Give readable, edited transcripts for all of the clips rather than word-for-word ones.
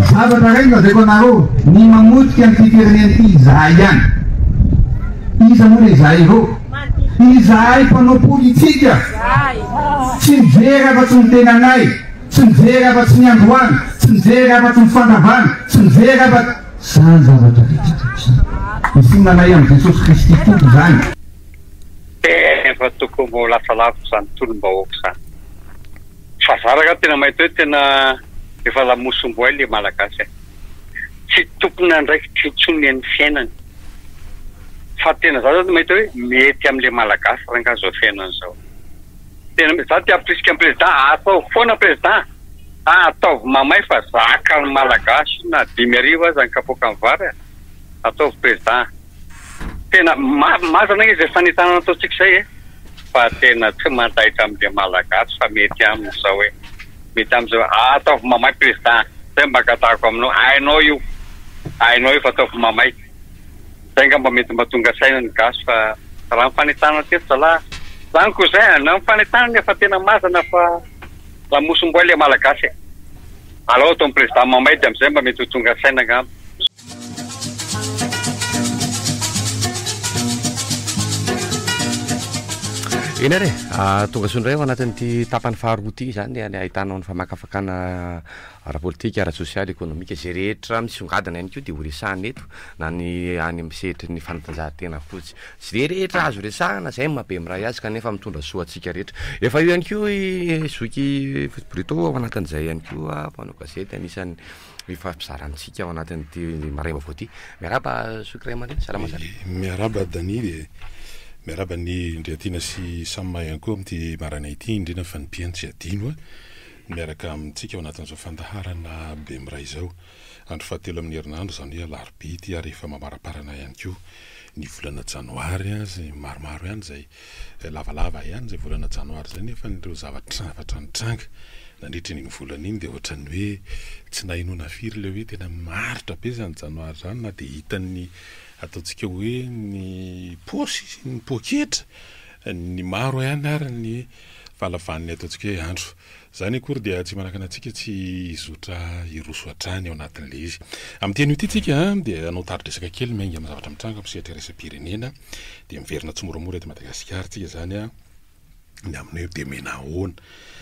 Zavatra ray lazaiko anareo, ny mamotika ny fifirenena ity izahay ihany. Iza moa le izahay ireo? Izahay mpanao politika. Tsy mijery afa-tsy ny tenanay, tsy mijery afa-tsy ny androany, tsy mijery afa-tsy ny fandavana, tsy mijery afa- zany zavatra rehetra. Ny fihinanay amin'ny Jesosy Kristy tompo zany. Efa tokony mbo lasalafo zany tolom-bahoaka zany. Fa zaraka tena mahita hoe tena efa lamosomboay le malagasy. Tsy tompona andraikitra intsony ny fiainany. Fa tena za zany mahita hoe mety amin'le malagasy raha zao fiainana zao. Tena za ty aprisika président atao foana président. Ataovy mamay fa zaka ny malagasy na 10,000 aza ny kapoaka ny vary. Ataovy président. Tena mazana izy fanitana ataontsika izay fa tena tsy mandaitra amin'le malagasy fa mety amin'izao hoe mety amin'izao ataovy mamay président zay mba katahako aminao hainao io fa ataovy mamay zay ngamba mety mba tonga saina ny gasy fa raha nyfanitana teto zalahy zany koa zay na nyfanitana nefa tena mazana fa lamosomboay le malagasy alao atao président mamay de amin'izay mba mety ho tonga saina ngamba. Eny re tonga sondray ao anatin'ity tapany faharoa ity zany ahitanao ny famakafakana ara-politika, ara-sosialy, ekonomika zay rehetra misongadina ihany koa dia ho resahana eto na ny any amin'ny sehatry ny fanatanjahantena fotsy. Tsy de rehetra azo resahana zay mabe miray azy kanefa mitondra soa antsika rehetra. Efa io ihany koa Zoky Brito ao anatin'izay ihany koa mpanao gazety anisany ifampizarantsika ao anatin'ity maray vaovao ity. Miaraba Zoky Ray Aman-dreny, salama sara. Miaraba Dany miaraba ny Ndriatina sy Samma ihany koa amin'ity marana ity indrindra fa ny mpiany tsy adino miaraka amintsika ao anatin'izao fandaharana be miray izao. Andro fahatelo amin'ny herinandro zany hoe alarobia ity ary efa mamaraparana ihany koa ny volana janoary zay maromaro ihany zay lavalava ihany zay volana janoary zay nefa nireo zavatra nitranga nandritra ny volana iny dia ohatran'ny hoe tsy nahinona firy le hoe tena maritra be zany janoary zany na dia hitan'ny ataontsika hoe ny posy ny poketra ny maro ihany ary ny falavan'ny ataontsika hoe andro zany akory dia tsy manakana antsika tsy izotra iroso hatrany ao anatin'le izy amin'teny ity tsika dia anao tarodresaka kely mainga amin'ny zavatra mitranga ampisehatra resam-pirenena dia miverina tsy moramora eto Madagasikara tsika zany ny amin'ny hoe dia mena ahoana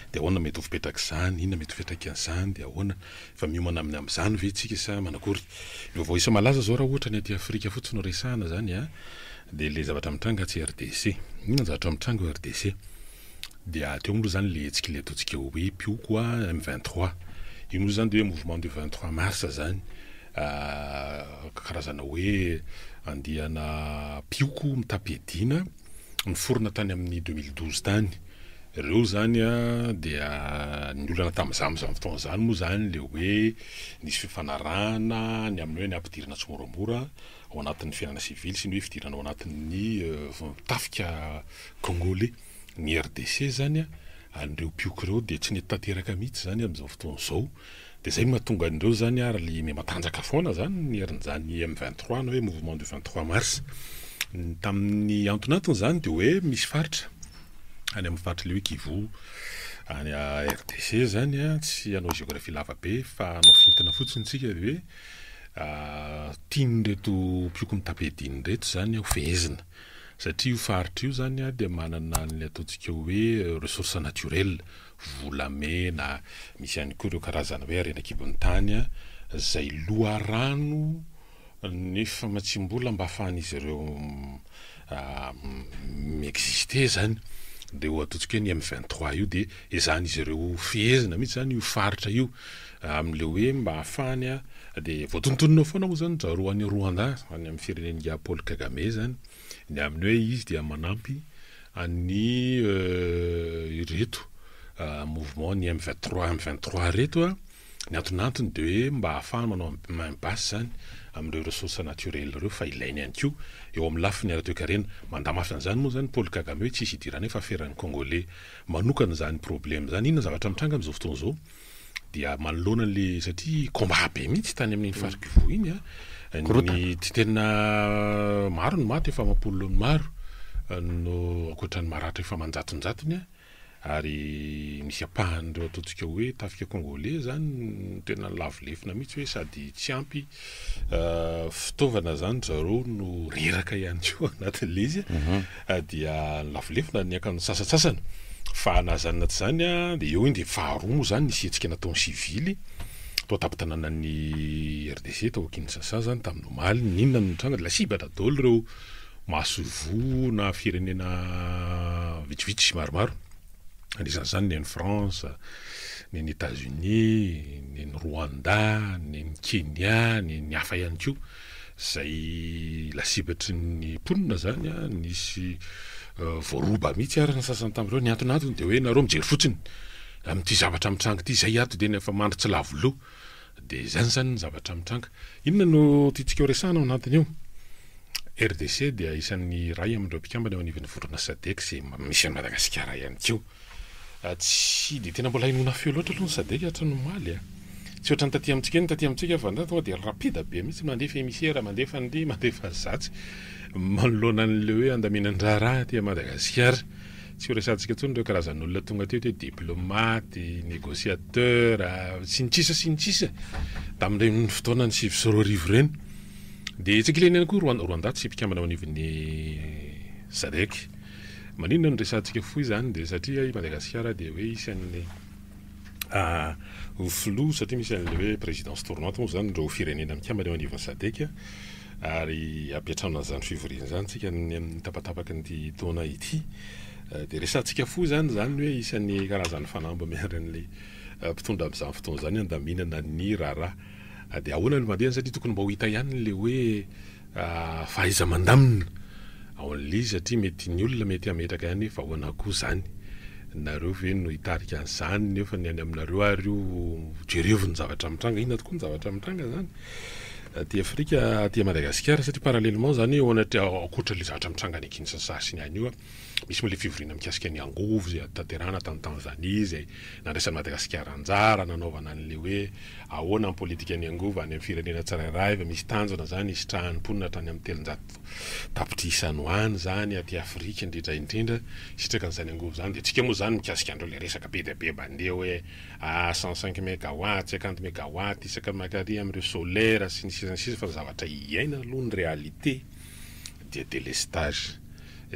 dia ahoana mety ho fipetraka izany inona mety ho fipetraka an'izany dia ahoana fa miomana amin'izany ve tsika sa manakory vaovao isa malaza zao raha ohatra ny aty Afrika fotsiny no resahana zany dia le zavatra mitranga tsy RDC inona zavatra mitranga ho RDC dia teo moa zany le hetsika le ataontsika hoe pioko M23 io moa zany dia hoe mouvement du 23 mars zany karazana hoe andihana pioko mitapedina niforona tany amin'ny 2012 tany ireo zany dia ny olana tamin'izany fotoana zany moa zany le hoe nisy fifanarahana ny amin'ny hoe ny ampidirana tsy moramora ao anatin'ny fiainana sivily sy ny hoe fidirana ao anatin'ny tafika congolais ny RDC zany an'ireo pioko ireo dia tsy nety tanteraka mihitsy zany amin'izao fotoana izao dia zay mahatonga an'ireo zany ary le matanjaka foana zany ny herin'izany M23 na hoe mouvement du 23 mars tamin'ny antonatony zany dia hoe misy faritra any amin'ny faritra le hoe Kivu any RDC zany tsy anao géographie lava be fa anao fintana fotsiny tsika hoe tiany reto pioko mitapediny reto zany ho fehezina satria io faritra io zany dia manana ny ataontsika hoe ressource naturelle volamena misy ihany koa ireo karazana hoe arenakibon'ny tany zay loharano nefa matsimbola mba ahafahan'izy ireo miexiste zany dia ataontsika hoe ny M23 io dia ezan'izy ireo fehezina mihitsy zany io faritra io amin'le hoe mba ahafahany dia voatontononao foana moa zany zareo any Rwanda any amin'ny firenen'i Paul Kagame zany ny amin'ny hoe izy dia manampy any reto mouvement ny M23 reto ny antonantony dia hoe mba ahafahany manao maim-basy zany amin'ireo ressources naturelles ireo fa ilainy ihany koa eo amin'ny lafiny ara-toe-karena mandamafina zany moa zany Paul Kagame hoe tsisy hidirana fa feran'ny Congolais manokana zany problème zany inona zavatra mitranga amin'izao fotoana izao dia manoloana le satria combat be mihitsy tany amin'ny faritra Kivu iny ny tsy tena maro ny maty efa mampolo maro no ankoatran'ny maratra efa manjatonjatony ary misy apahan'ireo ataontsika hoe tafika congolais zany tena lavolefina mihitsy hoe sady tsy ampy fitaovana zany zareo no reraka ihany koa anatin'le izy dia lavolefina ny akan'ny sasatsasany fa nazanina tsy zany a de eo inde faharoa moa zany nisy hetsika nataony sivily to tapitana ny RDC tao Kinshasa zany tamin'ny omaly ninona ny tranga de la sibatra daholo reo masovo na firenena vitsivitsy maromaro anisan'izany ny France, ny États-Unis, ny Rwanda, ny Kenya, ny hafa ihany koa zay lasibatry ny ponina zany a nisy voaroba mihitsy ary ny sasany tamin'ireo ny antonatony de hoe nareo mijery fotsiny amin'ity zavatra mitranga ity zay ato de nefa mandritry lavolo de zany ny zavatra mitranga inona no tiatsika resana ao anatiny io RDC dia isan'ny ray amin'ireo mpikambana ao anivon'ny vorona SADC sy misy an'i Madagasikara ihany koa tsy de tena mbola inona feo loatra aloha ny SADC hatrany omaly tsy ohatrany taty amintsika fa tonga de rapida be mihitsy mandefa émissaire mandefa ny mandefa zatsy manoloana an'le hoe andaminan-draharaha ty Madagasikara tsy ho resantsika tsony ireo karazan'olona tonga teo hoe diplomate négociateur sy ny tsisa tamin'ireny fotoana ny 2010 reny de tsika ileny ihany koa Rwanda tsy mpikambana ao anivon'ny SADC maninona ny resantsika foy zany de satria Madagasikara de hoe isan'ny flou satria misy an'le hoe présidence tournante moa zany reo firenena mikambana ao anivon'ny SADC ary ampiatrana zany fivoriana zany tsika amin'ny tapatapaky ny taona ity de resantsika foy zany hoe isan'ny karazan'ny fanamba miaran'le mpitondra amin'izany fotoana zany andaminana ny raharaha de ahoana no mandeha satria tokony mba ho hita ihany le hoe fahaiza mandamina ao an'le izy satria mety ny olona mety ametraka ihany fa ahoana koa zany nareo ve no hitarika an'izany nefa ny any aminareo ary io jerevy ny zavatra mitranga inona tokoa ny zavatra mitranga zany ty Afrika ty Madagasikara satria parallèlement zany eo anaty akoatra le zavatra mitranga ny Kinshasa sy ny any io misy moa le fivoriana mikasika ny angovo zay tanterana tany Tanzania zay nandraisan'ny Madagasikara anjara nanaovana an'le hoe ahoana ny politika ny angovo any amin'ny firenena tsirairay fa misy tanjona zany isitrahan'ny mponina hatrany amin'ny telonjato tapitry isanoany zany aty Afrika indrindra sitraka an'izany angovo zany de tsika moa zany mikasika andreo le resaka be dia be bandeha hoe 105 mégawatts 50 mégawatts isaka makary amin'ireo solaire sy ny sisa fa zavatra iaina aloha ny réalité dia délestage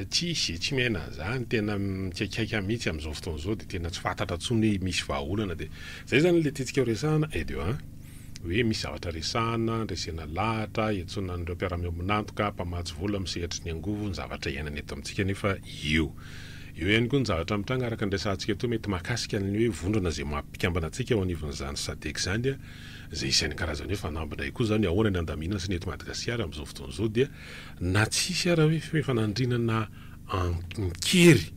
tsy mena zany tena mikaiky mihitsy amin'izao fotoana zao de tena tsy fantatra tsony misy vahaolana de zay zany le tiatsika ho resahana de hoe misy zavatra resahana resena lahatra etsona an'ireo mpiara-mio aminantoka mpamatsy vola misehatry ny angovo ny zavatra iainana eto amintsika nefa eo ihany koa ny zavatra mitranga araka ny resantsika to mety mahakasika ny hoe vondrona zay mampikambana antsika ao anivon'izany SADC zany zay isan'ny karazany hoe fanambindray koa zany ahoana ny andaminana sy ny eto Madagasikara amin'izao fotoana zao dia na tsisy ara hoe fanandrinana ankery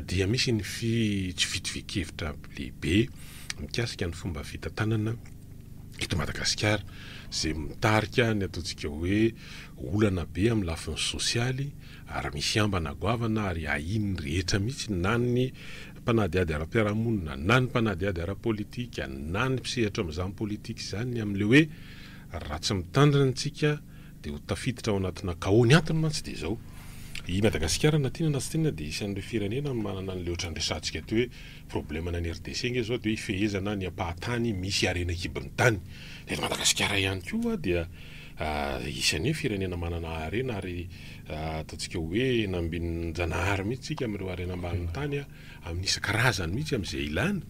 dia misy ny tsy vitivikevitra lehibe mikasika ny fomba fitantanana eto Madagasikara zay mitarika ny ataontsika hoe olana be amin'ny lafiny sosialy ary misy ambana goavana ary ahiny rehetra mihitsy na ny mpanadiady ara-piarahamonina na ny mpanadiady ara-politika na ny mpisehatra amin'izany politika zany amin'le hoe raha tsy mitandrinatsika de ho tafiditra ao anatina kaony antony mantsy de zao i Madagasikara na tiana na tsy tiana de isan'ireo firenena manana an'le ohatran'ny resantsika ty hoe problème ny RDC nge zao de hoe ifehezana ny ampahatany misy arena kibon'ny tany de Madagasikara ihany koa dia isan'ny firenena manana arena ary ataontsika hoe nambin-janahary mihitsy tsika amin'ireo arena ambanin'ny tany amin'ny isan-karazany mihitsy amin'izay ilana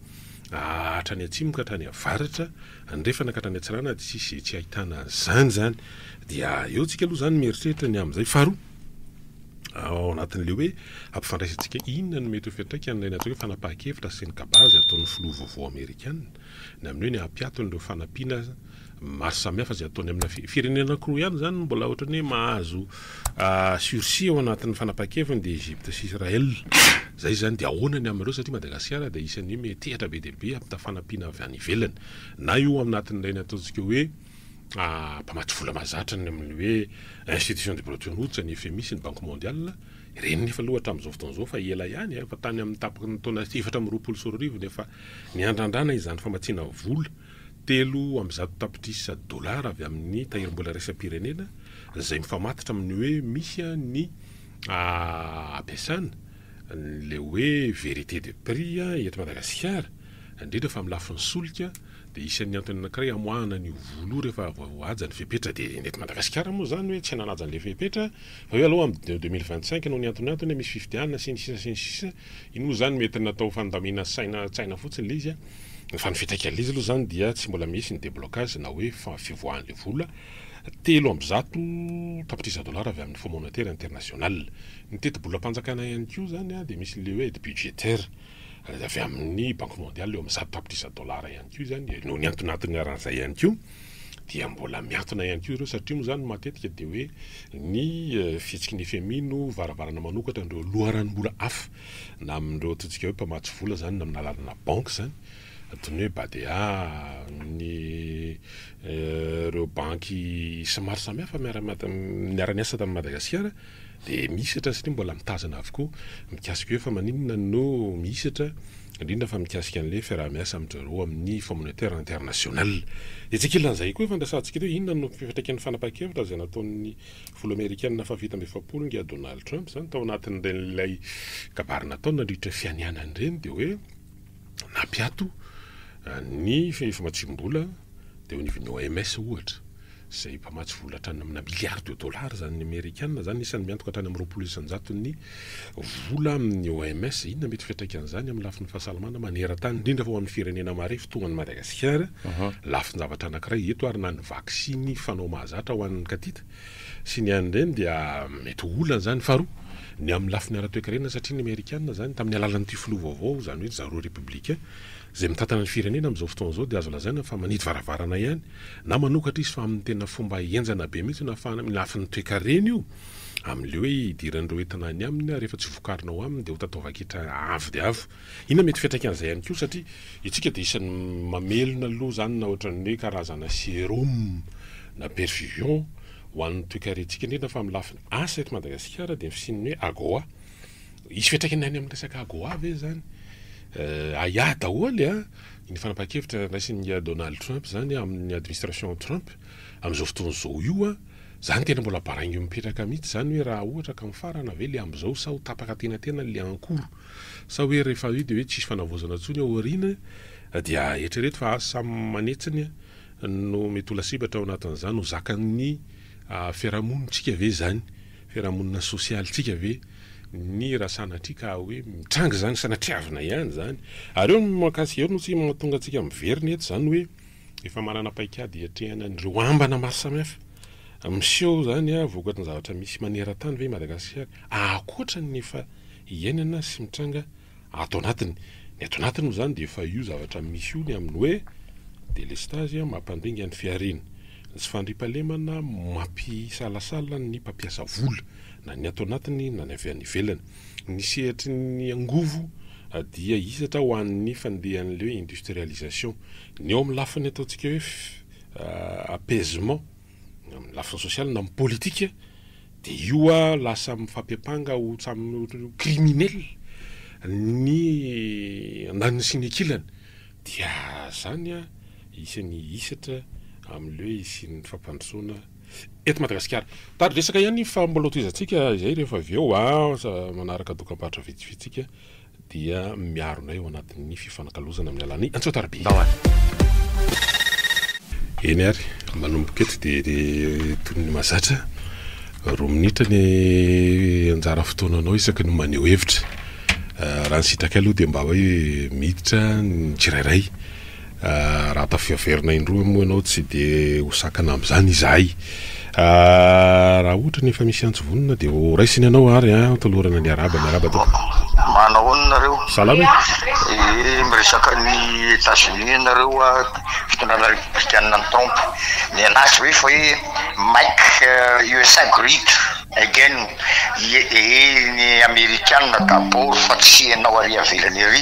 hatrany atsimoka hatrany avaratra andrefa nakatrany atsirana tsy ahitana zany dia eo tsika aloha zany mieritreritra ny amin'izay faharoa ao anatin'le hoe ampifandraisantsika inona no mety ho fiantraika an'ilay natao hoe fanapahan-kevitra sy ny kabazy ataon'ny filoha vaovao Amerikanina ny amin'ny hoe ny ampiato n'ireo fanampiana maro samihafa zay ataony amina firenena anankiroa ihany zany mbola ohatrany hoe mahazo sursis ao anatin'ny fanapahan-kevitra de Egypte sy Israël zay zany de ahoana ny amin'ireo satria Madagasikara de isan'ny metehatra be dia be amin'ny fanampiana avy any ivelany na io aminatin'ilay ataontsika hoe mpamatsy vola mazatra ny amin'ny hoe institution de Bretton Woods ny FMI sy ny Banque mondiale reny nefa lohatra amin'izao fotoana zao fa ela ihany fa tany amin'ny tapaky ny taona 720 nefa ny andrandrana izany famatsiana vola 3 tapitrisa dolara avy amin'ny tahirim-bola raisam-pirenena zay mifamatitra amin'ny hoe misy ny ampiasana le hoe vérité de prix eto Madagasikara indrindra fa amin'ny lafiny solika dia isan'ny antony anankiray amoahana ny volo rehefa voaja ny fepetra dia neto Madagasikara moa zany hoe tsy nanaja an'ilay fepetra fa hoe aloha amin'ny 2025 no ny antony misy fifidianana sy ny sisa iny moa zany mety natao fandamina tsaina fotsiny le izy fa ny fitraikany izy aloha zany dia tsy mbola misy ny déblocage na hoe fivoahan'le vola $300 tapitrisa avy amin'ny Fonds monétaire international ny teti-bola-panjakana ihany koa zany dia misy le hoe aide budgétaire avy amin'ny banque mondiale eo amin'ny $100 tapitrisa ihany koa zany no ny antonatony aran'izay ihany koa dia mbola miantona ihany koa ireo satria moa zany matetika dia hoe ny fihetsiky ny FMI no varavarana manokatra andreo loharanom-bola hafa na amin'ireo ataontsika hoe mpamatsy vola zany na amin'ny alalana banque zany atony hoe BADEA ny ireo banky samaro samihafa miara-miasa tamin'ny Madagasikara dia mihisatra satria mbola mitazana avokoa mikasika hoe fa maninona no mihisatra indrindra fa mikasika an'ilay fiaraha-miasa amin'ireo amin'ny Fonds monétaire international dia tsy kilan'izay koa fandrasantsika hoe inona no fifatraikany fanapa-kevitra izay nataon'ny folo Amerikanina fa vita amby 7 ngia Donald Trump zany tao anatin'ilay kabarina taona nandritra fianianany ireny dia hoe napiato ny famatsim-bola dia ho nivon'ny OMS ohatra izay mpamatsy vola hatrany amina $1,000,000,000 zany ny Amerikanina zany isan'ny miantoka hatrany amin'ny 20% ny vola amin'ny OMS inona mety fitraikany amin'ny lafiny fahasalamana maneran-tany indrindra fa ho amin'ny firenena mare fotoan'ny Madagasikara lafiny zavatra anankiray eto ary na ny vaksiny fanao mahazatra ho an'ny katita sy ny an'ireny dia mety olana zany faharoa ny amin'ny lafiny ara-toe-karena satria ny Amerikanina zany tamin'ny alalan'ity filoha vaovao zany hoe zareo républicain zay mitantana ny firenena amin'izao fotoana izao dia azo lazaina fa manidy varavarana ihany na manokatra izy fa amin'ny tena fomba enjana be mihitsy lafiny toe-karena io amin'le hoe idiran'ireo entanany aminy rehefa tsy vokarinao aminy dia ho tataova-kitra avo dia avo inona mety fiantraikan'izay ihany koa satria itsika dia isan'ny mamelona aloha zany na ohatran'ny hoe karazana sérum na perfusion ho an'ny toe-karentsika indrindra fa amin'ny lafiny asa eto Madagasikara dia fisin'ny hoe AGOA isy fiantraikany any amin'ny resaka AGOA ve zany aya daholy ny fanapa-kevitra raisin'ny Donald Trump zany amin'ny administration Trump amin'izao fotoana izao io zany tena mbola baraingo mipetraka mihitsy zany hoe raha ohatra ka mifarana ve le amin'izao sa ho tapaka tenatena le ankoro sa hoe rehefa io dia hoe tsisy fanavozana ntsony ao aoriana dia eritrereto fa samy manetsiny no mety ho lasibatra ao anatin'izany ho zakan'ny fiarahamonitsika ve zany fiarahamonina sosialitsika ve ny rasanatrika hoe mitranga zany sanatriavina ihany zany ary eo makasika eo no tsy mahatonga antsika miverina eto zany hoe efa manana paikady hiatrehana an'ireo ambana maro samihafa miseho zany voakatiny zavatra misy maneran-tany ve Madagasikara akoatra ny efa iainana sy mitranga ato anatiny ny ato anatiny moa zany dia efa io zavatra misy io ny amin'ny hoe délestage mampandringa ny fiarina sy fandripalemana mampisalasala ny mpampiasa vola na ny ato anatiny na ny avy any ivelany ny sehatry ny angovo dia hisatra ho an'ny fandehan'le hoe industrialisation ny eo amin'ny lafiny ataontsika hoe apaisement amin'ny lafiny sosialy na amin'ny politika dia io lasa mifampiapanga ho samy criminel ny andaniny sy ny akilany dia zany isan'ny hisatra amin'le hoe isin'ny fampandrosoana eto Madagasikara tady resaka ihany fa mbola toizantsika izay rehefa avy eo manaraka dokam-barotra vitsivitsika dia miarona eo anatin'ny fifanakalozana amin'ny alan'ny Antsoatarby eny ary manomboka eto dia toy ny mazatra 2 minitra ny anjara fotoananao isaky ny maneho hevitra raha ny sitraka aloha dia mba hoe miditra ny tsirairay raha tafiaverina indroa moa ianao tsy dia hosakana amin'izany izahay raha ohatra ny efa misy antso vonona dia ho raisiny ianao ary tolorana ny araba toko manao nareo salama miresaka ny États-Unis nareo fitondrana républicaine ny Trump ny anazy hoe fa hoe Make USA Great Again ny Amerikanina d'abord fa tsy ianao ary avelany ery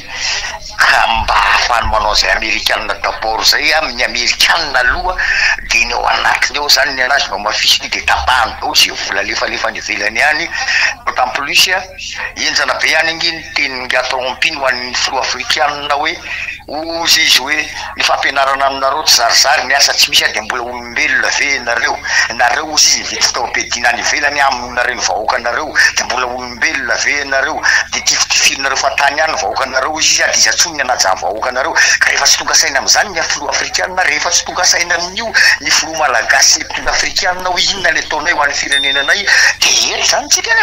ka mba ahafahany manao zay Amerikanina d'abord zay amin'ny Amerikanina aloha dia ny ao anatiny eo zany ny anazy mba mafisiny dia tapahany ao zay vola lefalefa ny ivelany ihany d'autant plus enjana be ihany iny ny tenin'ny Trump iny ho an'ny filoha afrikanina hoe ozy izy hoe ny fampianarana aminareo tsy zarizary miasa tsy misy de mbola olombelona ve nareo ozy izy vety tao bedina any ivelany aminareo ny vahoakanareo de mbola olombelona ve nareo de tifitifirinareo fatany any vahoakanareo izy izy ady izy atsony anaja vahoakanareo ka rehefa tsy tonga saina amin'izany ny filoha afrikanina rehefa tsy tonga saina amin'io ny filoha malagasy tonga afrikanina hoe inona le ataonay ho an'ny firenenanay de eto zany tsika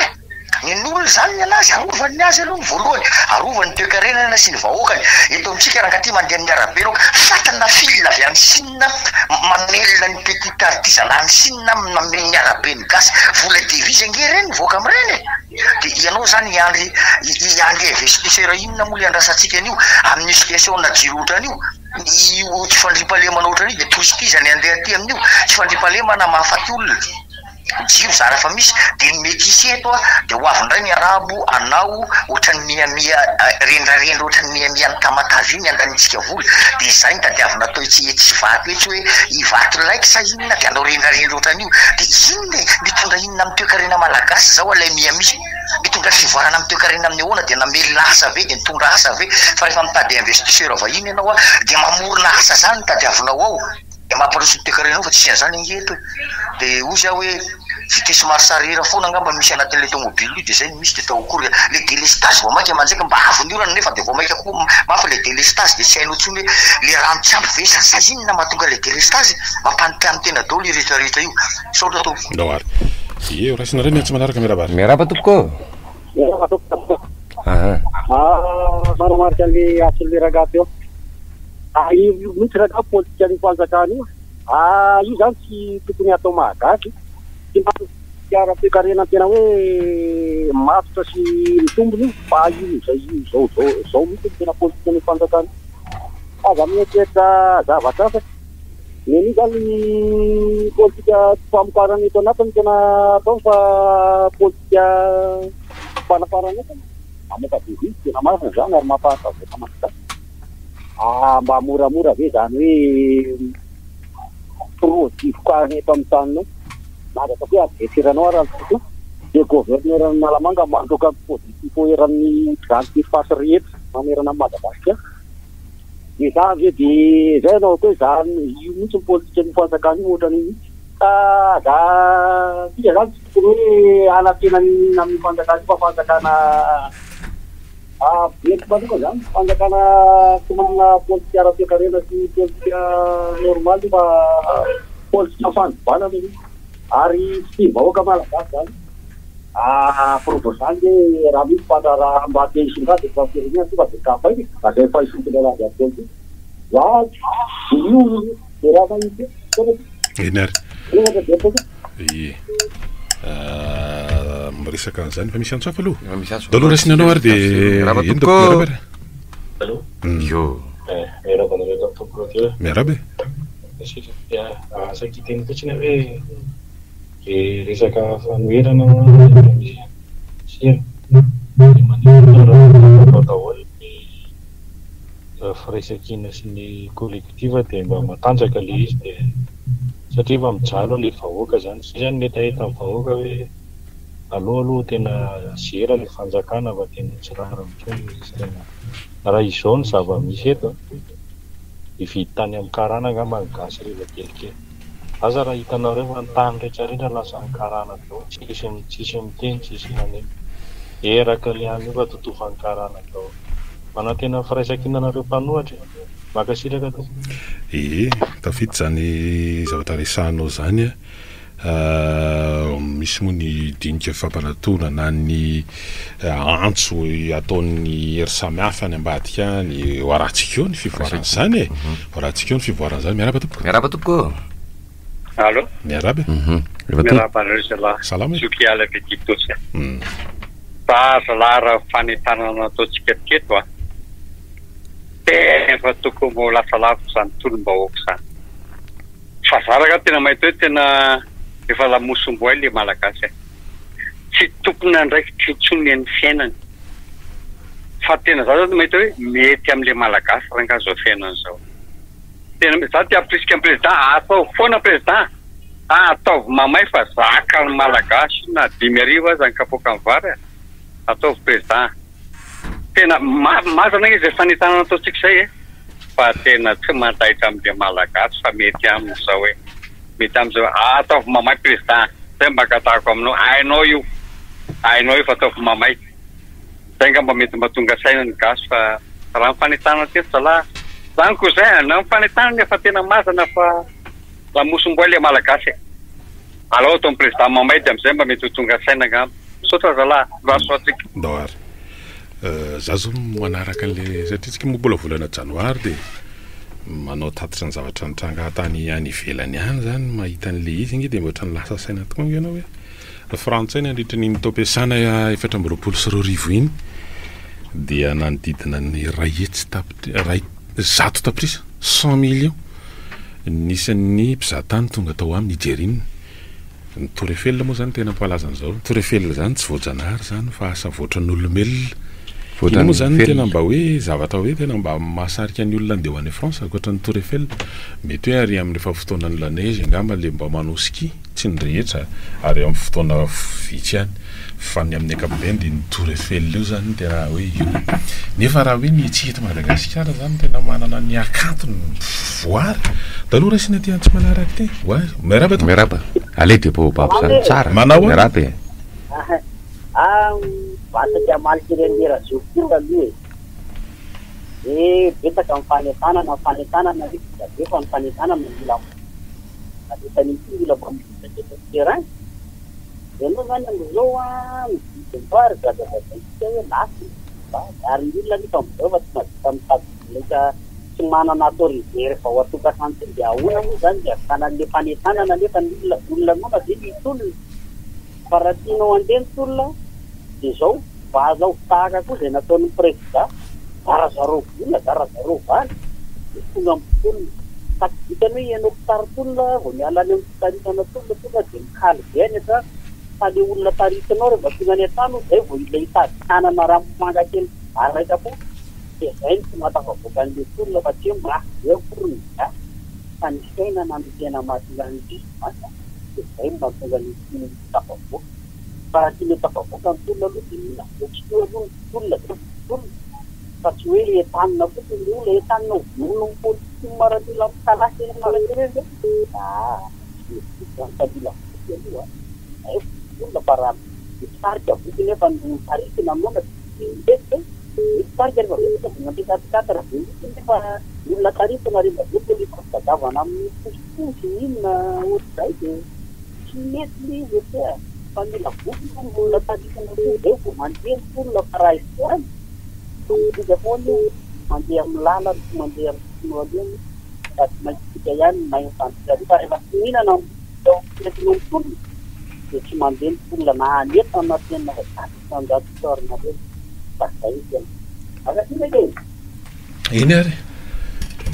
nen'olona zany ny anazy arovany azy aloha ny voalohany arovany toe-karenana sy ny vahoakany eto amintsika raha ty mandeha amin'ny arabe reo fatana filina avy any Sina mamelona ny petit artisanat ny Sina mamely ny arabe ny gasy vola devize nge reny voaka am'ireny de ianao zany iandry investisseur inona moa le andrasantsika an'io amin'ny situation na jiro ohatran'io io tsy fandriam-pahalemana ohatran'io de touristizany andeha aty amin'io tsy fandriam-pahalemana mahafaty olona jiro zara fa misy de ny métissier eto de ho avy ndray ny arabo anao ohatran'ny miamia rendrarendra ohatran'ny miamia ny tamatavy iny andanitsika voly de zay ny tadiavina atao tsy vaty hoe tsy hoe ivato like sa inona de anao rendrarendra ohatran'io de inona mitondra inona amin'ny toe-karena malagasy zao alay miamisy mitondra fivoarana amin'ny toe-karena amin'ny ahoana de namely asa ve de mitondra asa ve fa rehefa mitady investisseur vahiny ianao de mamorona asa zany tadiavinao ao de mampiroso toe-karenao fa tsy zany ngeto de ozy aho hoe vitesse marsarira foana angamba misy anatin'le tomobile io de zay misy de tao akory le délestage vao maika manjaika mba avy ny orana nefa de vao maika koa mafy le délestage de tsy hainao tsony hoe le rano tsy ampy ve sa inona mahatonga le délestage mampanontany tena daholo i rehetrarehetra io saotra to ndoary ie rasina reny tsy manaraka miarabary miaraba tompoko manomarika le asiny le ragato eo io mihitsy raga politika ny fanjakana io io zany tsy tokony atao malagasy tsy ara toe-karena tena hoe matotra sy mitombony io fa io zao mihitsy tena politika ny fanjakana aza mietrehitra zavatra hafa neny zany politika famokarana eto anatiny tena atao fa politika fanafarana etany amoka devizy tena marina zany ary mampahatavezaka masika mba moramora ve zany hoe produit vokariny eto amin'ny taninao mazaka hoe advetsiranao raha nytoto de gouverneur ny Malamanga mandoka produit foeran'ny grande surface rehetra mamerana amin'ny Madagasikara de za ve de zay anao koa zany io mihitsy ny politika ny fanjakana io ohatran'iny za tia zany tsy tokony hoe anatenany amin'ny fanjakana io fa fanjakana bety manoka zany fanjakana tomanana politika ara-toe-karena sy politika normal fa politika fanjobana io ary tsy vahoaka malagasy zany proposal de raha misy fantara mba te hisonga de fampirenena tonga de kapay azay fa hisotona raha ately za io de raha eny ary ie miresaka an'izany fa misy antsoafa aloha da aloha rasiny anao ary de yo miarabe sakiteny fotsiny hoe resaka fanoherana daholo ny firesakina sy ny collectiva de mba matanjaka le izy de satria mba mijalo le vahoaka zany sy zany netaeta amin'ny vahoaka hoe aloha tena zera le fanjakana fa tena tsy rara tena raha izao ny zava-misy eto ividy tany amin'ny karana angamba ny gasy rehefa kelikely aza raha hitanao reo fa ny tany rehetrarehetra lasa ny karana dao tsisy miteny tsisy naneny eraka le any io fa totovan'ny karana dao mana tena firaisakinanareo mpanohatra makasiraka to tafity zany zavatra resanao zany misy moa ny dinika fampanatona na ny antso ataon'ny hery samy hafa ny ambadika ny hoaratsika eo ny fivoarana zany hoaratsika eo ny fivoarana zany miaraba tompoko allo miarabe miaraba resala salama sukiala petitosa fa salara fanetanana ataotsika tiketo fa tokony mbo lasa lafo zany tolom-bahoaka zany fa zaraka tena mahita hoe tena efa lamosomboay le malagasy tsy tokony andraikitra intsony ny fiainany fa tena za zao mahita hoe mety amin'le malagasy rangazo fiainana zao tena za ty aprisika ny président atao foana président ataovy mamay fa zaka ny malagasy na 10 zany kapoka ny vary ataovy président tena mazana izy fanentanana ataotsika zay fa tena tsy mataitra amin'ilay malagasy fa mety amin'izao hoe mety amin'izao ataovy mamay président zay mba katahako aminao hainao io fa ataovy mamay zay ngamba mety mahatonga saina ny gasy fa raha mifanitana teto zalahy zany koa zay na mifanitana nefa tena mazana fa lamosomboa ilay malagasy alao atao président mamay de amin'izay mba mety ho tonga saina ngamba sotra zalahy rasoatsika doary za zao manaraka an'le satria tsika moa mbola volana janoary de manao tatitra ny zavatra nitranga tany any ivelany any zany mahita an'le izy ingy de mboatra ny lasa saina tokoa ianao hoe frantsay ny andritra ny tao ampiasana 720 iny dia nanodidina ny ray zato taprisa 100 millions nisan'ny mpizahatany tonga tao amin'ny Nigerina ny Tour Eiffel moa zany tena mpalaza an'izao Tour Eiffel zany tsy voajanahary zany fa asa voatran'olombelona ina moa zany tena mba hoe zavatra hoe tena mba mahasarika ny olona andeha ho any France ankoatra ny Tour Eiffel mety hoe ary amin'ny efa fotoanany la neige angamba le mba manao ski tsy ny rehetra ary amin'ny fotoana vitsy ihany fa ny amin'ny ankapobeny dia ny Tour Eiffel io zany tena hoe io nefa raha hoe mihetsikety Madagasikara zany tena manana ny akantony voary taloha raha sina ty tsy manaraka ty wa meraba ale de baobab zany tsara manao meraba vasa dia malkirendera zokira lui betaka mifanentanana refa mifanentanana mila tany mila terrain eno zany amizao mivoary hoe lasy ary olona nefa mizao fa tsy mahita mitady tsy manana autorité rehefa ho atokatrano ty de ahoana moa zany de avitanan'le fanentanana nefa ny olona nona de mitolona fa raha tianao andeha ny tolona de zao vaza tahaka koa zay nataon'ny président zarazaro vany tonga mitolona vitany hoe ianao mpitaritolona vao mialany amin'ny fitaritana tolona tonga de mikaly beny fa fa le olona taritinao rehefa tonga any an-tano zay vao ilay tady tanana raha manga kely araika po de zay ny tsy mahatafavoaka an'le tolona fa tsy mafy zay korony fa ny fiainana no tena mahatonga ny diso de zay mahatonga ny tafavoaka fa tsy mety tafavoaka ny tolona aloha de mila voatsitoa aloha ny tolona fa tsy hoe entanina fotsiny le olona entanina vonono ny politika maratila mikalasy eny maratyreny kabila fotsy aloha olona fa raha mitarika voky nefa mitarikina aminona mety mitarika rehefa vetika mampitatikaty raha veloky nefa olona tarikina rehefa vetika tadavana amin'ny posposy inona ohatrzay de tsy mety le izy tia fa mila voky olona tarikina koa zay vao mandeha ny olona fa raha isoany tika foany mandeha amin'ny lala mandeha amin'ny aloany fa tsy maintsika ihany mahay fantikary fa rehefa tsy mihinana miretina ny tolona de tsy mandeha ny tolona na aneta na tena sanjato sorina re basta izy akatina ke iny ary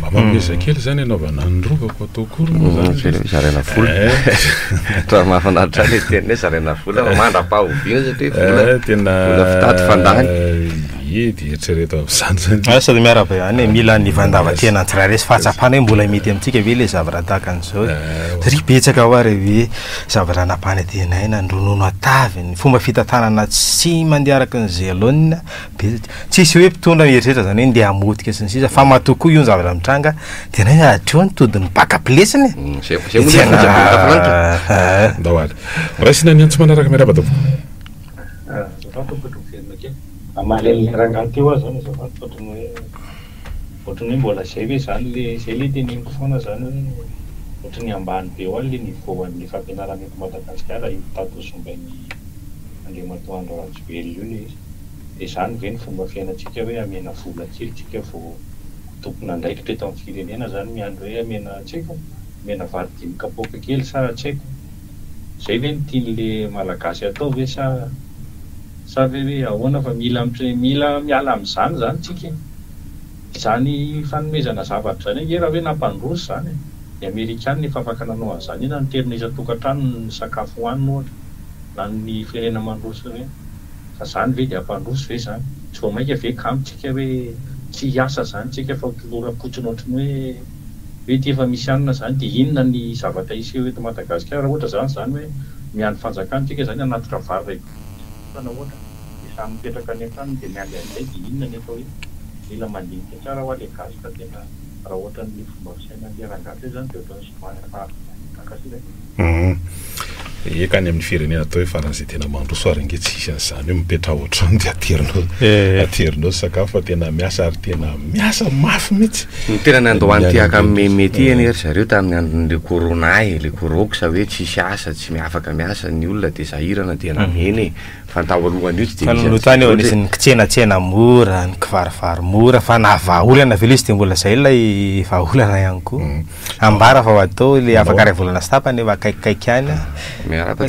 mamameza kely zany anaovana ny rovako atao kory moa zany zarena vola raha mahafinaritra le teny zarena vola mandra-pahovina satria tena vola fitady fandany edy eritrereto am'zany zany sady miaraba ihany mila ny vandava-tena antsiraresy fahatsapana hoe mbola mety amintsika ve le zavatra tahaka an'izao satria betsaka ho ary hoe zavatra napany tenay nandronono atavy ny fomba fitantanana tsy mandeha araka nyzay alona tsisy hoe mpitondra mieritrretra zany hoe ndeha hamotika sy ny sisa fa matokoa io ny zavatra mitranga tenay atreo nytodiny baka pilesiny ndahoary raisina ny antso manaraka miaraba davo amalely rangaha teo azy zany zafady ohatrany hoe mbola zay hoe zany le zay le teneniko foana zany hoe ohatrany ambany be ao any le nivoan'ny fampianarana eto Madagasikara tato sombainy Andriamatoandro Rajoelina io le izy de zany ve ny fomba fiainatsika hoe amena vola kely tsika vao tompona andraikitra eto amin'ny firenena zany miandro hoe amena tsaiko amena vary dimy kapoaka kely sa tsaiko zay ve ny tian'le malagasy atao ve sa ve hoe ahoana fa mila miala amin'izany zany tsika zany fanomezana zavatra zany raha hoe nampandroso zany ny Amerikana efa afaka nanao an'izany na niterina isan-tokantrano ny sakafo hohanina ohatra na ny firenena mandroso hoe fa zany ve de ampandroso ve zany tsy vao mainka ve kamitsika hoe tsy hiasa zany tsika fa lora-potsiny ohatrany hoe ty efa misy anina zany de inona ny zavatra iseho eto Madagasikara ohatra zany hoe miany fanjakana tsika zany anaty ravary na ohatra de samy mipetraka any an-trano de mialy an'izay de inona ny atao hoe mila mandinika tsara ho ale gasy fa tena raha ohatra ny fomba fisaina andiragaty zany dia ohatrany somary akasika eka any amin'ny firenena atao hoe faran'izay tena mandroso ary nge tsy isy an'izany hoe mipetra ohatrany dia aterinao sakafo fa tena miasa ary tena miasa mafy mihitsy tena nandohany tiaka mety any ery zareo tamin'ny andron'le corona le coroxa hoe tsisy asa tsy miafaka miasa ny olona dia zahirana dia nameny fantao alohany io tsy tany eo anisy ny kitsenatsena mora ny kivarivary mora fa na vahaolana velo izy dia mbola zay lay vahaolana ihany koa ambara fa ho atao le afaka ray volana sy tapany efa akaikikaiky any miarabe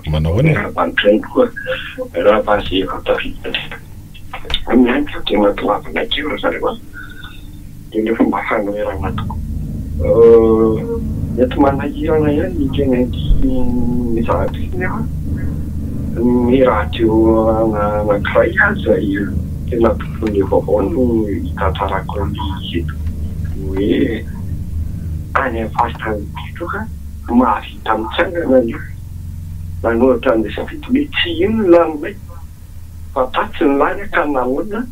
manao any eto manahirana ihany ny zavatra ny radio anankiray azy tena tokony vaovao no hitantarako izy eto hoe any amin'ny faritany mahavita mitsangana io nanohatra ny zavita hoe tsy ino lanonay fa tatsy ny lany ka nahoana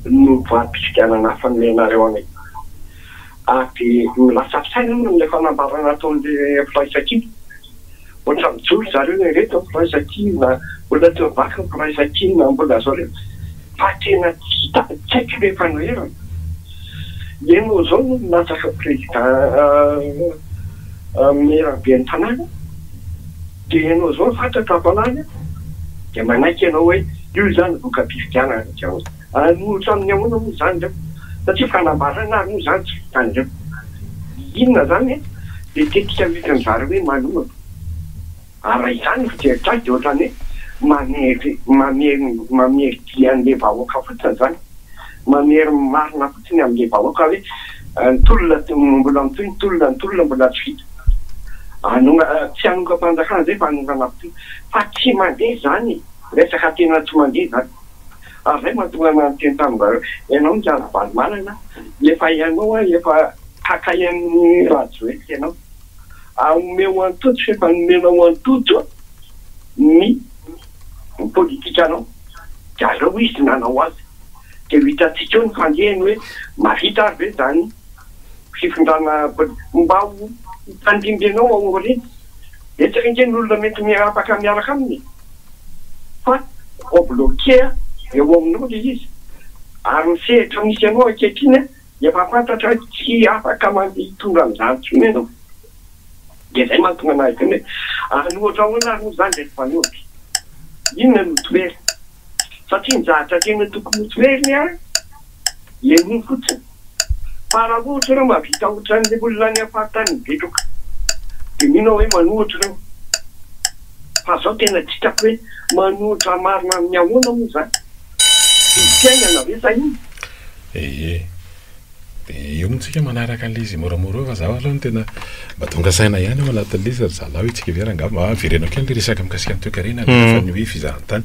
no vahampifikanana hafa nyenareo anay ary milasafisaina no le fanambarana ataon'le firaisakina ohatra mijoro zareo ny reto firaisakina mbola teo vaky ny firaisakina mbola zao reto fa tena tsy haiko rehefa noherana eno zao no natsaka président merabe ny tanàna dia enao zao fantatra avalany dia manaiky ianao hoe io zany voka-pifidianana anohitra amin'ny ahoana moa zany reo satria fanambarana ary moa zany tsy vitany reo inona zany dia tetika vitany zareo hoe manomana ary izany fijeritra azy dia ohatrany hoe mamery an'le vahoaka fotsiny zany mamery marina fotsiny amin'le vahoaka hoe nytolona mbola mitoy nytolona mbola tsy vita tsy anoka-panjakana zay fa anongana fotsiny fa tsy mandeha zany resaka tena tsy mandeha zany ary zay mahatonga nanteny tamin'zareo ianao ny aravalo manana efa ianao efa hakay amin'ny rajoety ianao omeo antotso efa nomenao antotso ny politika anao dia aleo izy nanao azy dia hitatsika eo ny fandehany hoe mavita ary ve zany fifindrana mba tandimbenao aoriny etsaka nkeny olona mety miapaka miaraka aminy fa obloqué eo aminao le izy ary misehatra misy anao akehitriny efa fantatra tsy afaka hitondra amin'izany tsony ianao dia zay mahatonga anazy teny hoe anohatra ahoana ary moa zany rehefa fanohatra inona no toery satria ny zahatra tena tokony toeriny ary enony fotsiny fa raha ohatra reo mahavita ohatran'le olona ny afahatany mipetroka dia mino hoe manohatra reo fa zao tena tsy hitako hoe manohatra marina amin'ny ahoana moa zany fiainana ve zay iny dia io motsika manaraka an'le izy moramora fa zaho aloha no tena mba tonga saina ihany ao anatin'le izy ary zalahy hoe tsika verangamba verenao kely le resaka mikasika ny toekarena fa ny hoe fizahantany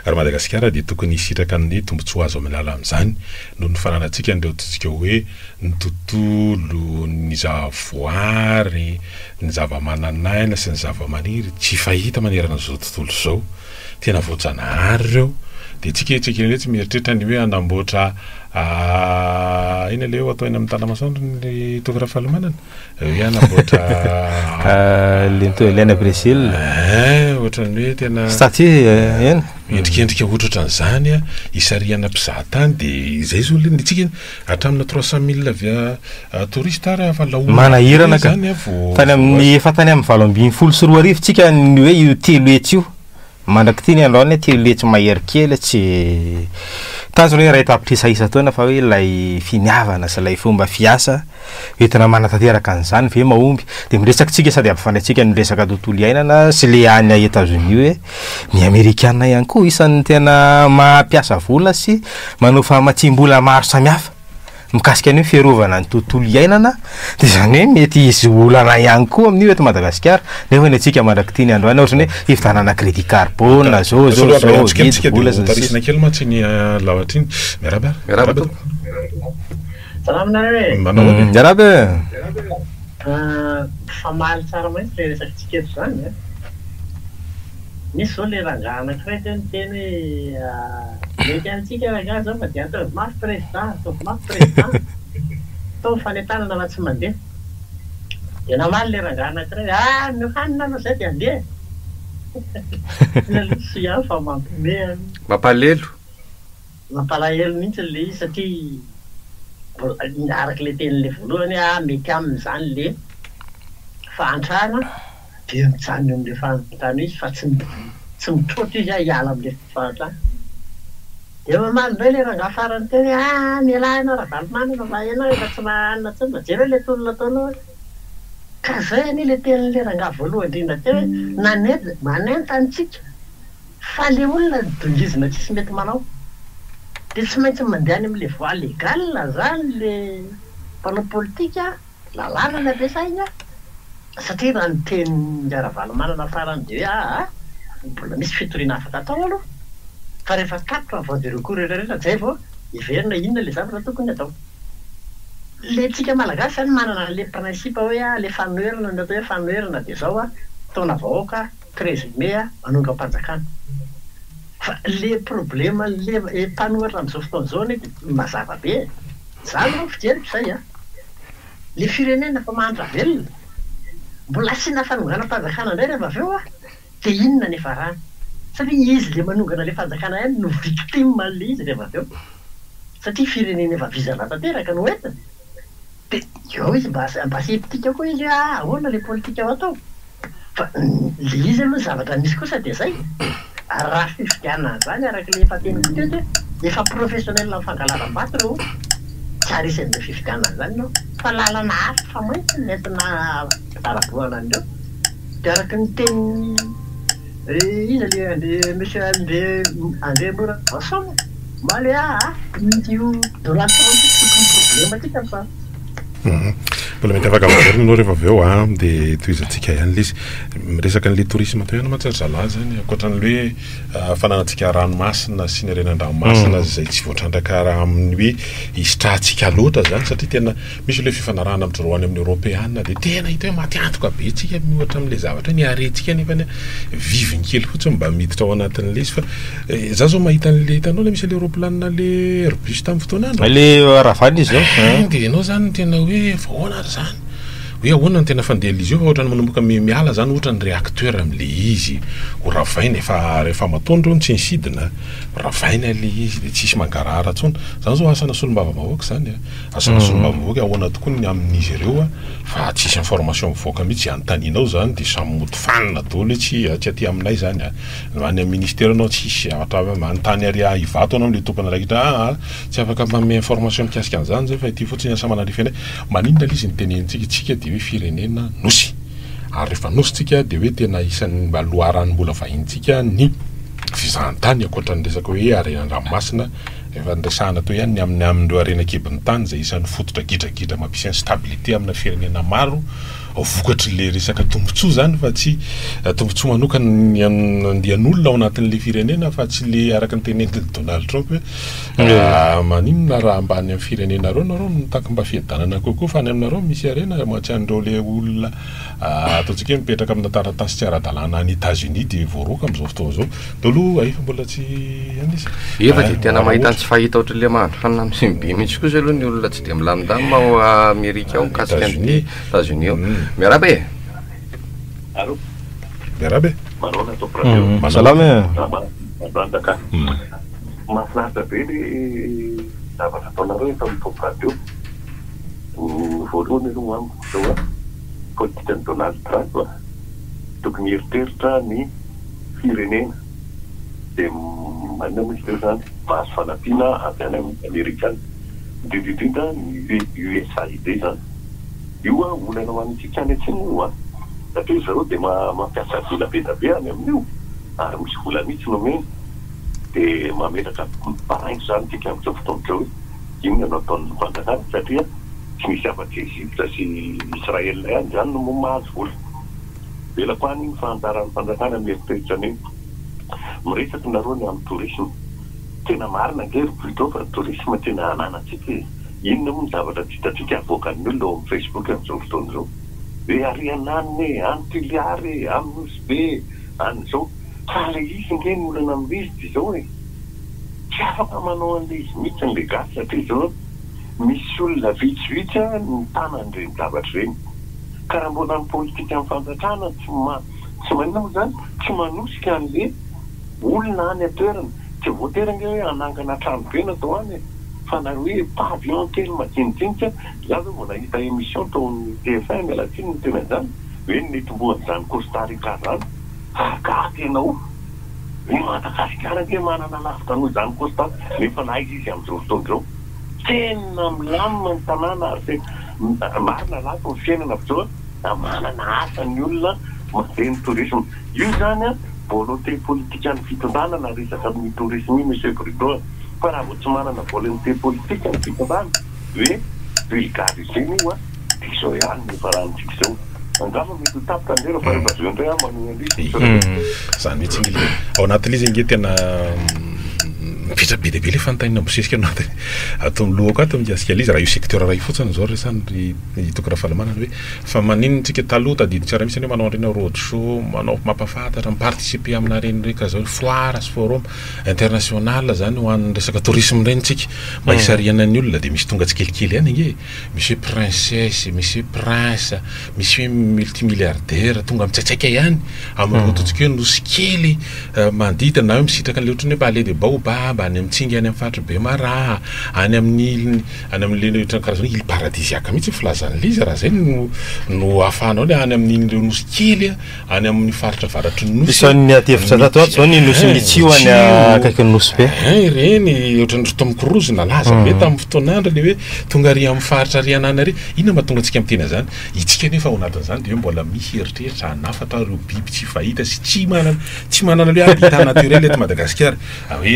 ary Madagasikara dia tokony hisitraka amin'ny tombontsoa azo amin'ny lala amin'izany noho ny fananantsika an'ireo totsika hoe ny tontolo ny zavoary ny zava-mananaina sy ny zava-maniry tsy fahita manerana zao tontolo zao tena voajanahary ireo dia tsika etsika tsy mieritreritra ny hoe anamboatra ina le atao eny amin'ny talamasoandro ny tovera fahalomanana hoe anamboatra Lena Brésil ohatrany hoe tena statue eny endrikendrika ohatran'izany isariana mpizahatany dia izay zao le tsika hatramina 300,000 avy touriste ary afa manahirana ka tany amin'ny efa tany amin'ny 20 tsika ny hoe io telo etsy io mandraky ty ny androany telo etsy mahery kely tsy tanjony hoe ray tapitrisahisa taona fa hoe lay finiavana sy lay fomba fiasa entina manatanteraka an'izany ve mahomby dia miresaky tsika sady ampifandraitsika ny resaka tontolo iainana sy le any a États-Unis hoe ny Amerikana ihany koa isan'ny tena mampiasa vola sy manao fahamatsim-bola maro samihafa mikasika ny fiarovana ny tontolo iainana dia zany hoe mety izy olana ihany koa amin'io eto Madagasikara nefa ny atsika mandraky ty ny androany ohatrany hoe hivitanana crédit carbone zao vola tarisina kely mantsy ny lahatry iny miaraba miarabe famaly tsara maintsy le resakytsika eto zany misy zao le rangaha anankiray teny hoe mety antsika raha zao fa dia atao mafy président ataovy mafy président atao fanentanana raha tsy mandeha dia namaly le rangahy anankiray no hanina anao zay dia andeha sy ihany fa mampiomehy mampalahelo mihitsy le izy satria araka le tenin'le voalohany mety amin'izany le fahantrana dia mijany eo amin'le fahantrana izy fa tsy mitrotro izy hiala amin'le fahantrana dia mamaly ndray le rangahy farany teny mialahy ianao raha valomanana va ianao efa tsy mahanina tsy mba jery le tolona ataonao ka zay any le tenin'le rangahy voalohany indrindra teo hoe manenta antsika fa le olona dongizina tsisy mety manao dia tsy maintsy mandeha any amin'le voie légale zany le mpanao politika lalàna ny ampiasaina satria raha ny teny ara-valomanana farany dia hoe mbola misy fitoriana afaka atao aloha fa rehefa tapitra voie de recours rehetrarehetra zay vao iverina inona le zavatra tokony atao le tsika malagasy any manana le principe hoe le fanoherana ny atao hoe fanoherana dia zao taona vahoaka 13 mai manonga-panjakana fa le problema le mpanohitra amin'izao fotoana zao ny mazava be zany no fijeriko zay le firenena fa mahantra velona mbola asiana fanonganam-panjakana indray rehefa avy eo dia inona ny farany satria izy le manongana le fanjakana ihany no victime le izy rehefa avy eo satria firenena efa vizana tanteraka no entiny dia eo izy mba sepitika koa izy ahoana le politika ao atao fa le izy aloha zavatra misy kosa dia zay raha fifidianana zany araka le efa teniko teto efa professionnel amin'ny fangalaram-bato reo tsara isan'izay fifidianana zany no fa lalana hafa fa maintsy nentina araboana an'ireo dia araka ny teny izy le monsieur André Mora Vasson maly io Donald Trump tokony problema tika fa mbola mety afaka maverina anao rehefa avy eo dia toizantsika ihany le izy miresaka n'le tourisme atao ihany matsazalahy zany ankoatran'le hoe fananantsika ranomasina sy ny renan-dranomasina zay tsy voatrandraka raha amin'ny hoe hisotrahantsika loatra zany satria tena misy le fifanarahana amindroany amin'ny européana dia tena hita hoe matiantoka be tsika miohatra amin'le zavatra ny arentsika nefa viviny kely fotsiny mba miditra ao anatin'le izy fa za zao mahita n'le hitanao le misy le roplanina le Airbus tamin'ny fotoana andro le ravany izy zao dia ianao zany tena hoe vahoana ary zany hoe ahoana ny tena fandehana izy io fa ohatrany manomboka miala zany ohatra ny réacteur amin'le izy ho ravaina rehefa matondro ny tsy nisidina ravaina le izy dia tsisy mangarahara tsony zany zao asana solombavamavoaka zany asana solombavamavoaka ahoana tokoa ny amin'izy ireo fa tsisy information mivoaka mihitsy anontanianao zany dia samy mody fanina daholo hoe tsy aty aminay zany any amin'ny ministère anao tsisy atra manontany ary hivato anao le tompona raikitra tsy afaka manome information mikasika an'izany zay fa ity fotsiny asa manarify anay maninona le izy ny tenentsika tsika dia hoe firenena nosy ary rehefa nositsika dia hoe tena isan'ny aloharany-mbola vahintsika ny fizahantany ankoatra ny resaka hoe arenan-dranomasina efa nresahana to ihany ny amin'ireo arena-kebon'ny tany zay isan'ny fototra gidragidra mampisy ny stabilité amina firenena maro vokatry le resaka tombotsoa zany fa tsy tombotsoa manokana andian'olona ao anatin'le firenena fa tsy le araka ny teneniny Donald Trump hoe maninona raha mbany amin'ny firenena reo nareo mitaka mba fiadanana kokoa fa any aminareo misy arena matsy an'ireo le olona ataontsika hoe mipetraka amina taratasy tsy ara-dalàna any États-Unis dia voaroka amin'izao fotoana zao dolo efa mbola tsy any izy efa dia tena mahita ny tsy fahita ohatry le mahandro hanina amin'ny be mihitsy kosa aloha ny olona tsy dia milamindamina ao Amerika ao mikasika an'ity États-Unis ao miarabe miarabe salama mahafinaritra be le zavatra ataonareo efa mitopy radio voalohany aloha amiko zao politikan'ny Donald Trump tokony heritreritra ny firenena dia manina misy teo zany mahazo fanampiana avy any amin'ny Amerikana indrindrindrindra ny USAID zany io olana ho antsika any atsiny io satria zareo dia mampiasa vola be da be any amin'io ary misy vola mihitsy nomeny dia mametraka miparaingo zany tsika amin'izao fotoana hoe inona no ataon'ny fanjakana satria tsy misy afa-tsy Egypte sy Israel ihany zany no mahazo vola bela koa any fahantaran'ny fanjakana mieritreritra an'iny miresaka nareo ny amin'ny tourisme tena marina angery plutôt fa tourisme tena ananantsika inona moa ny zavatra tsy hitatsika avoakan'ny olona ao amin'ny Facebook amin'izao fotoana izao hoe arianany antiliary amin'osy be an'izao fa le izy nge ny olana amin'ny izy dia izao hoe tsy afaka manao an'ilay izy mihitsy n'le gasy satria zao misy olona vitsivitsy ny tanan'ireny zavatra ireny ka raha mbola ny politika amin'ny fantatrana tsy manina moa zany tsy manosika an'le olona any atoerana tsy voateranga hoe anangana tranobe natao any fa na hoe pavillon kely majinijinika za zao mbola hita émission taon'ny TF1 mialatsiny ny tena zany hoe netombohan'izany Costa Rica zany agaty ianao ny Madagasikara ke manana lavitra noho izany Costa nefa naizy izy amin'izao fotoan'izao tena milamina ny tanàna ary marina lato ny fiainana avizao manana asa ny olona mandeha ny tourisme io zany a volonté politique ny fitondrana na resaka amin'ny tourisme monsieur Bruno fa raha vao tsy manana volonté politique ny fitondrana hoe vulgariseny io a dia izao ihany nefa rahantsika izao angamba mety ho tapitra andreo fa rehefa zao indray a manao an'ilay zany mihitsy ngely ao anatin'izy inge tena mipitra be dia be le fanontaniana mosesika anao atao milohako ato mikasika izy raha io secteur raha io fotsiny zao resany hitokana fahalamanana hoe fa manino tsika taloha tadidiny tsara mihitsy hoe manao an'ireny road show manao mampafantatra miparticiper amina reny reka zao foire sy forum international zany ho an'ny resaka tourisme reny tsika mba hisariana ny olona dia misy tonga tsikelikely ihany inge misy hoe princesse misy hoe prince misy hoe multimilliardaire tonga mitsaitsaika ihany amin'ny rototsika hoe nosy kely mandita na hoe misitraka an'le ohatrany hoe palais de baobab any mitsinga any amin'ny faritra be maraha any amin'le karazana ile paradisiaka mihitsy filazan'le izy raha zay no ahafahanao le any amin'ireo nosy kely any amin'ny faritra varatry ny nosy isan'ny atevitra tato ato zao ny nosy mitsio any akaiky ny nosy be ireny ohatrany Tom Cruise nalaza be tamin'ny fotoanandra le hoe tonga ary amin'ny faritra ary anana ary inona mahatonga antsika amin'ny tena zany itsika nefa ao anatin'izany dia hoe mbola misy eritreritra hanafatra ireo biby tsy fahita sy tsy manana le habitat naturel eto Madagasikara hoe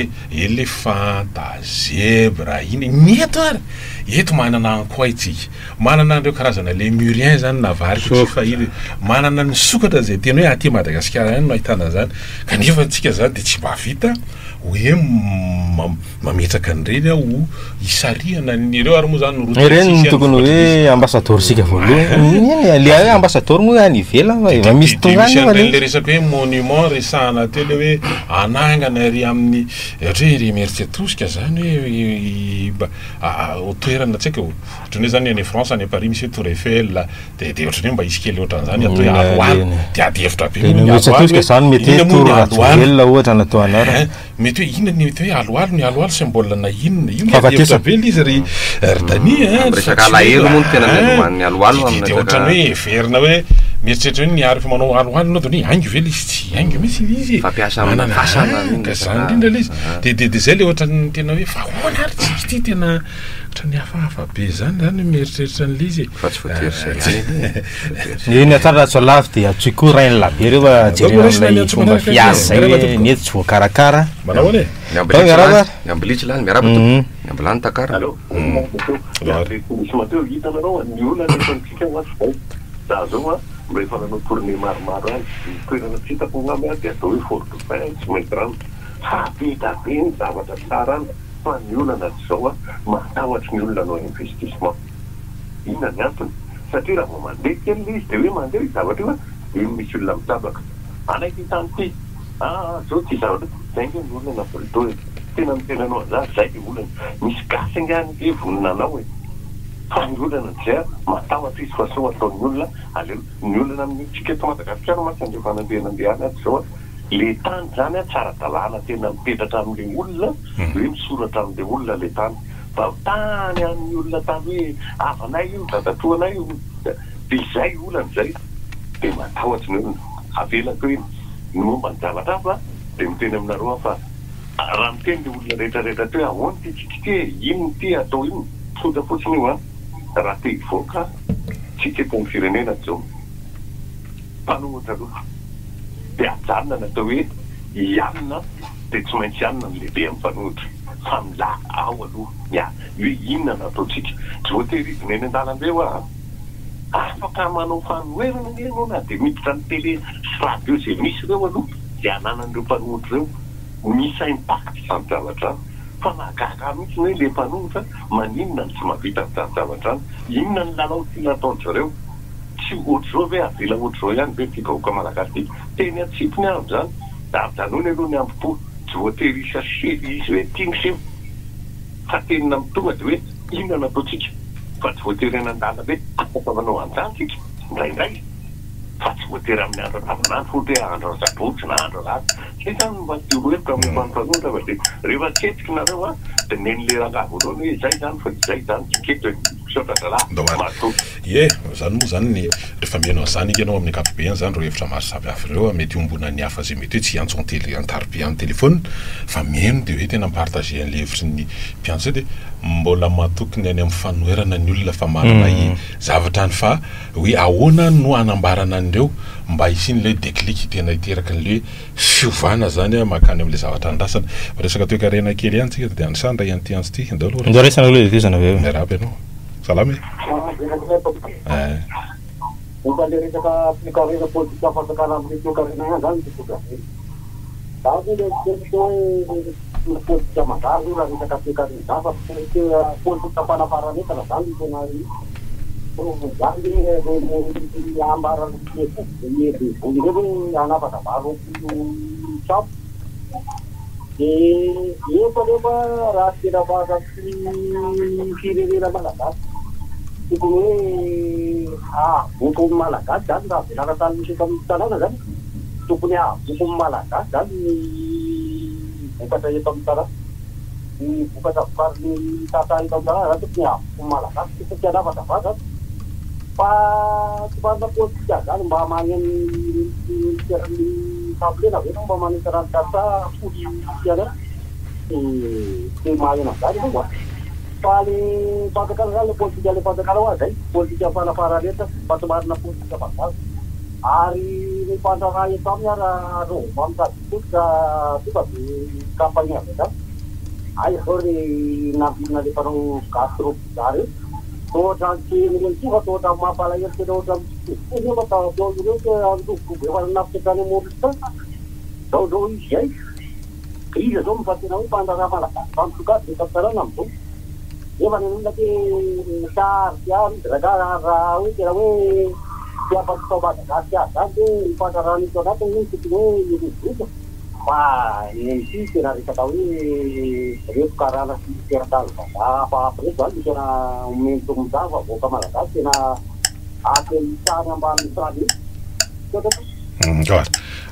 elefanta zebra iny mieto ary eto manana ankoay tsika manana an'ireo karazana lémurien zany navarika tsy fahita manana ny sokatra zay tena hoe aty Madagasikara ihany no ahitana zany kanefa antsika zany dia tsy mahavita hoe mametraka an'ireny ho isariana nireo ary moa zany ireny tokony hoe ambassadeur sika voalohany le hoe ambassadeur moa any ivelany efa misy tongany le resaka hoe monument resahana teo le hoe anangana ary amin'ny ohatra hoe remercie tosika zany hoe toerana tsika ohatrany hoe zany any France any Paris misy hoe Tour Eiffel dia ohatrany hoe mba isy kely ohatran'izany atao hoe aloalo dia ady hevitra be remercie tosika zany mety hoe Tour Eiffel ohatra natao anara mety hoe inona ny mety hoe aloalo ny aloalo symbole na inona io hevitra be izy ry Ardani resaka alahelo moa no tena mialoman'ny aloalo dia ohatrany hoe verina hoe mieritreritra hoe niary fa manao aloalo anao dia haingo ve le izy tsy haingo mihitsy izy fampiasa amin'ny fasana zany indrindra le izy dia zay le ohatrany tena hoe fa hoana ary tsika ty tena ohatrany hafahafa be zany mieritreritra n'le izy fa tsy voatery iny atsara tsy lafo dia atsoiko rainy labe reo jerena fomba fiasa zay ny eto tsy voakarakara manao ane miambilitsy lany miaraba to miambilany takara misy mateo hitanareo ny olona nefa nitsika oazy za zao a rehefa nanao tournée maromaro any toerana tsitako ngamby a dia atao hoe Fort-Dauphin tsy maintsy rano hapita be ny zavatra tsara any fa ny olana zao a matahotra ny olona anao investissement inona ny antony satria raha vao mandeha kely le izy dia hoe mandeha zavatra io a dia misy olona mitabaka anaiky tany ty zao ty zavatra zay nge ny olona navolto e tena mitenanao za zay ny olana misy gasy angany e voninanao e fa ny olana zay a matahotra izy fa sao ataon'ny olona aleo ny olana amin'itsika eto Madagasikara mantsy andreo fanandehanandehany aty zao a le tany zany a tsara dalàna tena mipetratra amin'le olona hoe misoratra amin'le olona le tany fa tany amin'ny olona tany hoe avanay io dadatoanay io dia zay olana zay dia matahotra ny olona avelako hoe ny momba ny zavatra fa dia miteny aminareo fa raha miteny le olona rehetrarehetra teo ahoany ty tsitsika ino ty atao ino sotra fotsiny io a raha te hivoaka tsika eto amin'ny firenena zao mpanohitra aloha dia ajanona natao hoe hianina dia tsy maintsy hianina ny lehibe amin'ny mpanohitra fa mila ao aloha hoe inona nataotsika tsy voatery izy neny an-dalambe hoa afaka manao fanoherana nge anao na dia miditra ny télé sy radio zay misy ireo aloha dia ananan'ireo mpanohitra ireo misy impact izany zavatra fa mahagaga mihitsy hoe le mpanohitra maninona ny tsy mahavita n'izany zavatra any inona ny lalao tiana ataon'zareo tsy ohatr'izao ve avela ohatr'izao ihany ve ty vahoaka malagasy teny atsipony avy zany da avy janony aloha ny ambopo tsy voatery isasely izy hoe tiany seho fa tenina mitonga de hoe inona nataotsika fa tsy voatery anandala hoe afatavanao anjantsika indraindray fa tsy voatery amin'ny andro andavanandro fotra hoe andro sabotsy na andro ratsy zay zany mba tiorohevitra amin'ny mpanondrava de rehefa ketika nareo a de nen'le rangaha voalohany hoe zay zany fa zay zany tiketo misaotra zalahy mato ie zany moa zany ny rehefa mianao zany ianao amin'ny ankapobeny zany ro hevitra maro samy hafa ireo mety ombona ny hafa zay mety hoe tsy antso antely antarbe amin'ny telefona fa mieno de hoe tena mipartager an'le hevitry ny mpianso de mbola matokony any amin'ny fanoherana ny olona fa manana zavatra ny fa hoe ahoana no anambarana an'ireo mba isin'le déclic tena hiteraka an'le fiovana zany makany amin'le zavatra andrasana resaka toe-karena kely ihany tsika de anisandra ihany ty antsy ty ndao aloha resana aloha de tezana aveo miarahaba ianao salama momba le resaka toe-karena politika afasakana amin'ny toe-karena ihany zany toe-karena zany le politika mazary io raha resaka toe-karena zany fa politika fanaparanetana zany tena zany ambarana voly reo hoe anapaka varo sapo de efa rehefa raha tena mahazaky firenena malagasy tokony hoe voko malagasy zany raha velana tany misy eto amin'ny tanàna zany tokony voko malagasy zany ny vokatra eto amin'ny tanàna ny vokatra vokarin'ny tata eto amin'ny tanàna zany tokony voko malagasy tsy anapaka varo zany fa tsy marina politika zany mba magneny toeran'ny fambolena aveno mba manita ranokasa foly tiana de mahena zany aloha fa le fanjakana zany le politika le fanjakana hoa zay politika fanaparaneta fa tsy marina politika mazary ary ny fandraha eto aminy ara ro mamitady politika tonga de campagne avy zany ay zao re nambina le mpanao gastro bizary tohatra ankeny reny ty fa tohatra mampalahelo tena ohatra nefa tao ireo andoko efa nafitrany amorita zao zao izy ay izy zao mifatena hoe mpandraha malagasy famitokady de tamtarana amizao nefa nenona te sary any raha hoe tena hoe tiafatotao malagasy azy zany de mpandrarany ito anatiny hoe tokony hoe irovoka fa sy tena resaka hoe reto karana sy teratany hafahafa reto zany tena mento mizava voaka malagasy tena atelisany ambany sany Right.